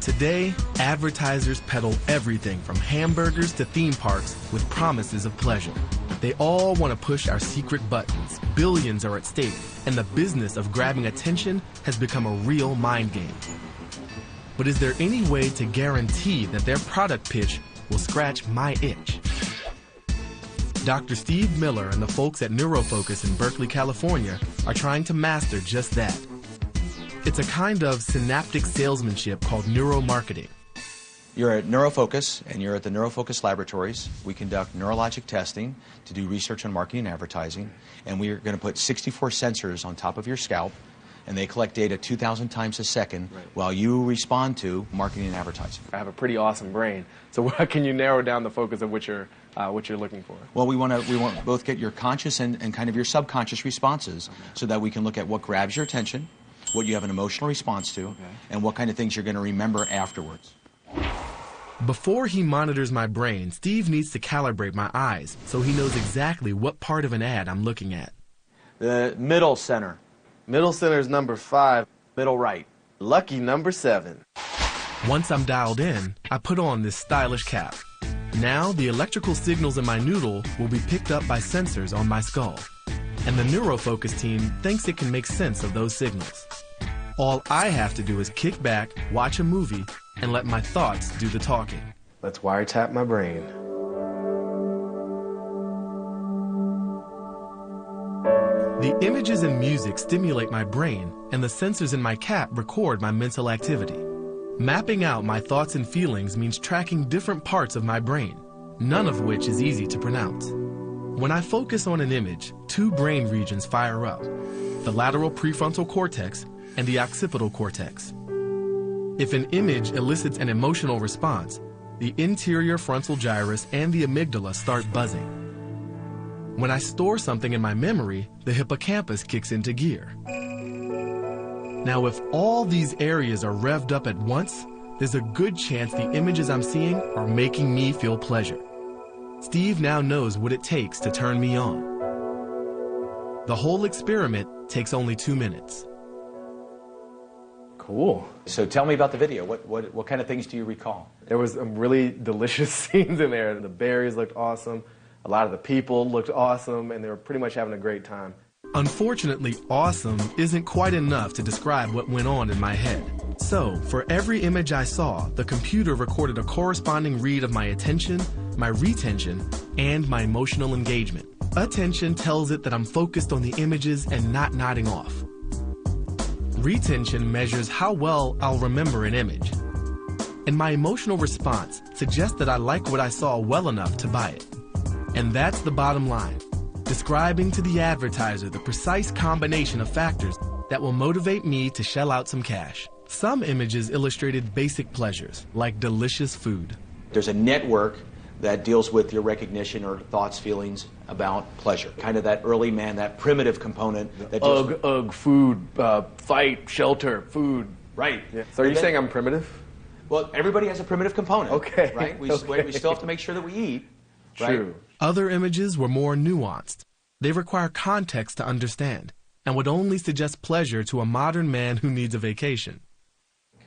Today, advertisers peddle everything from hamburgers to theme parks with promises of pleasure. They all want to push our secret buttons. Billions are at stake, and the business of grabbing attention has become a real mind game. But is there any way to guarantee that their product pitch will scratch my itch? Dr. Steve Miller and the folks at NeuroFocus in Berkeley, California are trying to master just that. It's a kind of synaptic salesmanship called neuromarketing. You're at NeuroFocus, and you're at the NeuroFocus laboratories. We conduct neurologic testing to do research on marketing and advertising, and we're going to put 64 sensors on top of your scalp, and they collect data 2,000 times a second while you respond to marketing and advertising. I have a pretty awesome brain, so how can you narrow down the focus of what you're looking for? Well, we want to both get your conscious and kind of your subconscious responses so that we can look at what grabs your attention, what you have an emotional response to, and what kind of things you're going to remember afterwards. Before he monitors my brain, Steve needs to calibrate my eyes so he knows exactly what part of an ad I'm looking at. The middle center. Middle center is number 5. Middle right. Lucky number 7. Once I'm dialed in, I put on this stylish cap. Now the electrical signals in my noodle will be picked up by sensors on my skull. And the NeuroFocus team thinks it can make sense of those signals. All I have to do is kick back, watch a movie, and let my thoughts do the talking. Let's wiretap my brain. The images and music stimulate my brain, and the sensors in my cap record my mental activity. Mapping out my thoughts and feelings means tracking different parts of my brain, none of which is easy to pronounce. When I focus on an image, 2 brain regions fire up, the lateral prefrontal cortex and the occipital cortex. If an image elicits an emotional response, the interior frontal gyrus and the amygdala start buzzing. When I store something in my memory, the hippocampus kicks into gear. Now, if all these areas are revved up at once, there's a good chance the images I'm seeing are making me feel pleasure. Steve now knows what it takes to turn me on. The whole experiment takes only 2 minutes. Cool. So tell me about the video. What kind of things do you recall? There was some really delicious scenes in there. The berries looked awesome. A lot of the people looked awesome, and they were pretty much having a great time. Unfortunately, awesome isn't quite enough to describe what went on in my head. So, for every image I saw, the computer recorded a corresponding read of my attention, my retention, and my emotional engagement. Attention tells it that I'm focused on the images and not nodding off. Retention measures how well I'll remember an image. And my emotional response suggests that I like what I saw well enough to buy it. And that's the bottom line, describing to the advertiser the precise combination of factors that will motivate me to shell out some cash. Some images illustrated basic pleasures, like delicious food. There's a network that deals with your recognition or thoughts, feelings about pleasure. Kind of that early man, that primitive component. That Food, fight, shelter, food. Right. Yeah. So are you saying I'm primitive? Well, everybody has a primitive component. Okay. Right? We still have to make sure that we eat. True. Right? Other images were more nuanced. They require context to understand and would only suggest pleasure to a modern man who needs a vacation.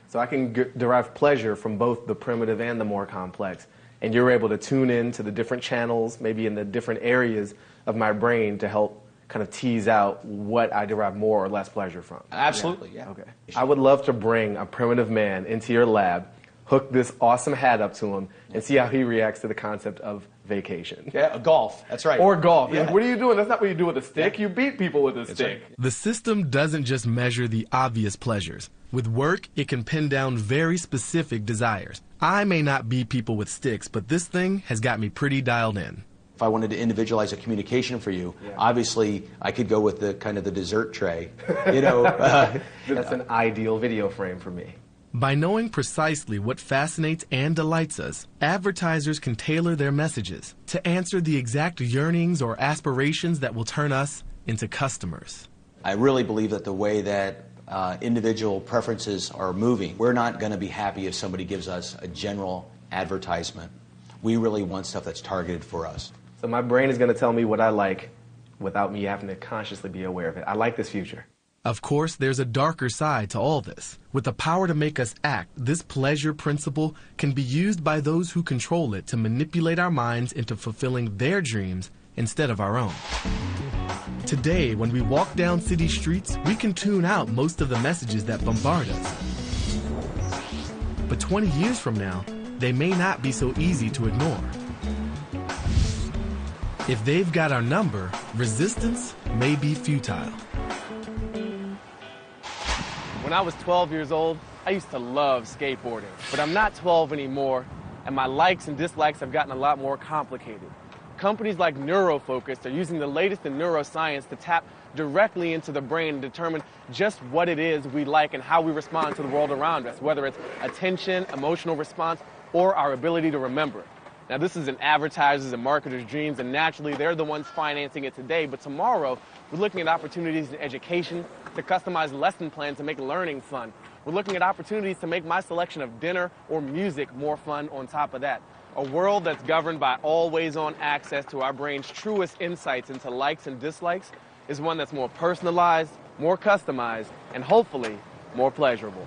So I can derive pleasure from both the primitive and the more complex. And you're able to tune in to the different channels, maybe in the different areas of my brain to help kind of tease out what I derive more or less pleasure from. Absolutely, yeah. Okay. I would love to bring a primitive man into your lab, hook this awesome hat up to him, and see how he reacts to the concept of vacation. Yeah, golf. That's right. Or golf. Yeah. What are you doing? That's not what you do with a stick. You beat people with a stick. Right. The system doesn't just measure the obvious pleasures. With work, it can pin down very specific desires. I may not beat people with sticks, but this thing has got me pretty dialed in. If I wanted to individualize a communication for you, obviously I could go with the kind of the dessert tray. You know, that's an ideal video frame for me. By knowing precisely what fascinates and delights us, advertisers can tailor their messages to answer the exact yearnings or aspirations that will turn us into customers. I really believe that the way that individual preferences are moving, we're not going to be happy if somebody gives us a general advertisement. We really want stuff that's targeted for us. So my brain is going to tell me what I like without me having to consciously be aware of it. I like this future. Of course, there's a darker side to all this. With the power to make us act, this pleasure principle can be used by those who control it to manipulate our minds into fulfilling their dreams instead of our own. Today, when we walk down city streets, we can tune out most of the messages that bombard us. But 20 years from now, they may not be so easy to ignore. If they've got our number, resistance may be futile. When I was 12 years old, I used to love skateboarding, but I'm not 12 anymore, and my likes and dislikes have gotten a lot more complicated. Companies like NeuroFocus are using the latest in neuroscience to tap directly into the brain and determine just what it is we like and how we respond to the world around us, whether it's attention, emotional response, or our ability to remember. Now, this is in advertisers' and marketers' dreams, and naturally, they're the ones financing it today. But tomorrow, we're looking at opportunities in education to customize lesson plans to make learning fun. We're looking at opportunities to make my selection of dinner or music more fun on top of that. A world that's governed by always-on access to our brain's truest insights into likes and dislikes is one that's more personalized, more customized, and hopefully more pleasurable.